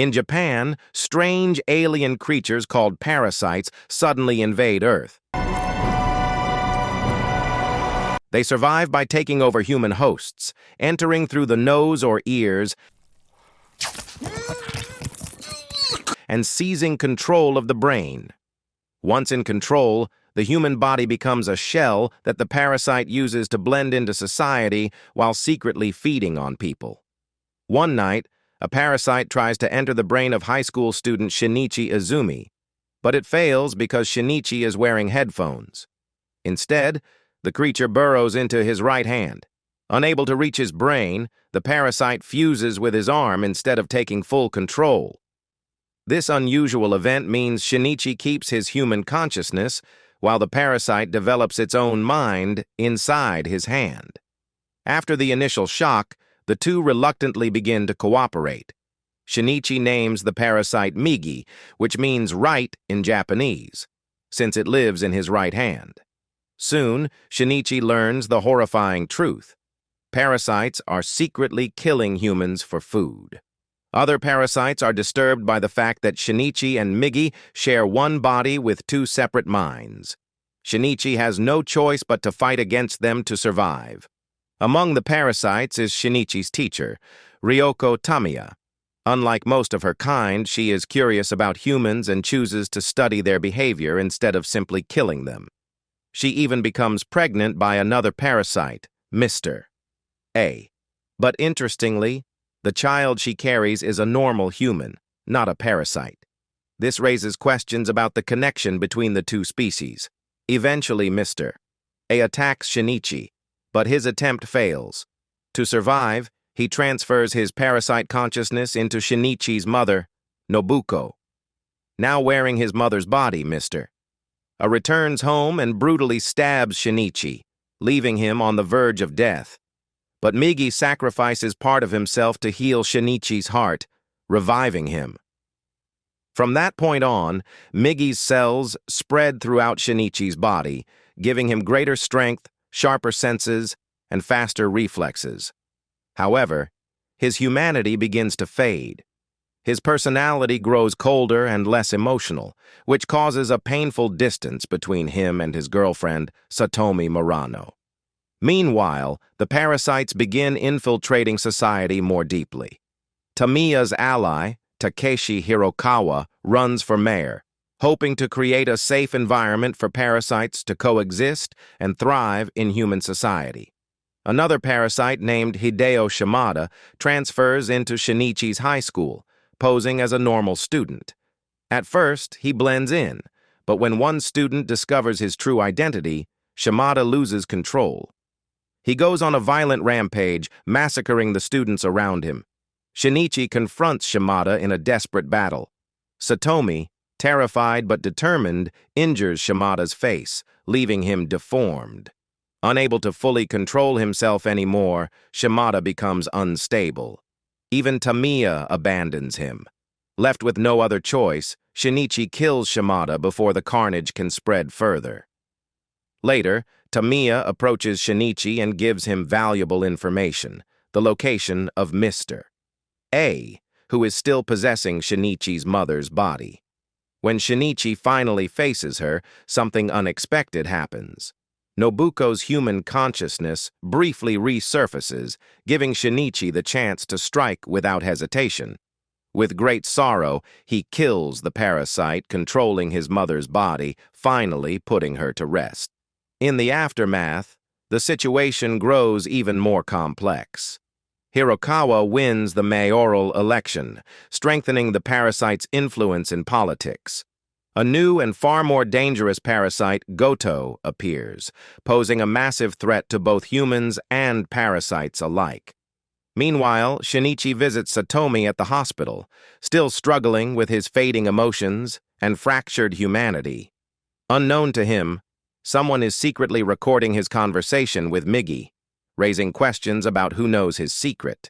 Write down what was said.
In Japan, strange alien creatures called parasites suddenly invade Earth. They survive by taking over human hosts, entering through the nose or ears and seizing control of the brain. Once in control, the human body becomes a shell that the parasite uses to blend into society while secretly feeding on people. One night, a parasite tries to enter the brain of high school student Shinichi Izumi, but it fails because Shinichi is wearing headphones. Instead, the creature burrows into his right hand. Unable to reach his brain, the parasite fuses with his arm instead of taking full control. This unusual event means Shinichi keeps his human consciousness, while the parasite develops its own mind inside his hand. After the initial shock, the two reluctantly begin to cooperate. Shinichi names the parasite Migi, which means right in Japanese, since it lives in his right hand. Soon, Shinichi learns the horrifying truth. Parasites are secretly killing humans for food. Other parasites are disturbed by the fact that Shinichi and Migi share one body with two separate minds. Shinichi has no choice but to fight against them to survive. Among the parasites is Shinichi's teacher, Ryoko Tamiya. Unlike most of her kind, she is curious about humans and chooses to study their behavior instead of simply killing them. She even becomes pregnant by another parasite, Mr. A. But interestingly, the child she carries is a normal human, not a parasite. This raises questions about the connection between the two species. Eventually, Mr. A attacks Shinichi, but his attempt fails. To survive, he transfers his parasite consciousness into Shinichi's mother, Nobuko. Now wearing his mother's body, Mr. A returns home and brutally stabs Shinichi, leaving him on the verge of death. But Migi sacrifices part of himself to heal Shinichi's heart, reviving him. From that point on, Migi's cells spread throughout Shinichi's body, giving him greater strength, sharper senses, and faster reflexes. However, his humanity begins to fade. His personality grows colder and less emotional, which causes a painful distance between him and his girlfriend, Satomi Murano. Meanwhile, the parasites begin infiltrating society more deeply. Tamiya's ally, Takeshi Hirokawa, runs for mayor, hoping to create a safe environment for parasites to coexist and thrive in human society. Another parasite named Hideo Shimada transfers into Shinichi's high school, posing as a normal student. At first, he blends in, but when one student discovers his true identity, Shimada loses control. He goes on a violent rampage, massacring the students around him. Shinichi confronts Shimada in a desperate battle. Satomi, terrified but determined, injures Shimada's face, leaving him deformed. Unable to fully control himself anymore, Shimada becomes unstable. Even Tamiya abandons him. Left with no other choice, Shinichi kills Shimada before the carnage can spread further. Later, Tamiya approaches Shinichi and gives him valuable information, the location of Mr. A, who is still possessing Shinichi's mother's body. When Shinichi finally faces her, something unexpected happens. Nobuko's human consciousness briefly resurfaces, giving Shinichi the chance to strike without hesitation. With great sorrow, he kills the parasite controlling his mother's body, finally putting her to rest. In the aftermath, the situation grows even more complex. Hirokawa wins the mayoral election, strengthening the parasite's influence in politics. A new and far more dangerous parasite, Goto, appears, posing a massive threat to both humans and parasites alike. Meanwhile, Shinichi visits Satomi at the hospital, still struggling with his fading emotions and fractured humanity. Unknown to him, someone is secretly recording his conversation with Migi, raising questions about who knows his secret.